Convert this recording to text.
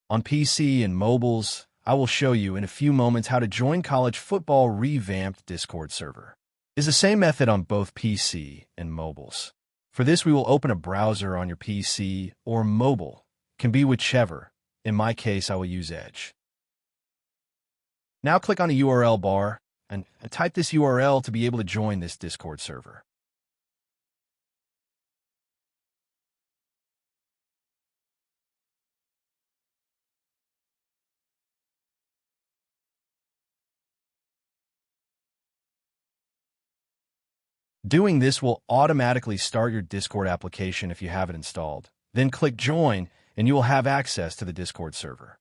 On PC and mobiles, I will show you in a few moments how to join college football revamped Discord server. It's the same method on both PC and mobiles. For this, we will open a browser on your PC or mobile. Can be whichever. In my case, I will use Edge. Now click on the URL bar and type this URL to be able to join this Discord server. Doing this will automatically start your Discord application if you have it installed. Then click Join, and you will have access to the Discord server.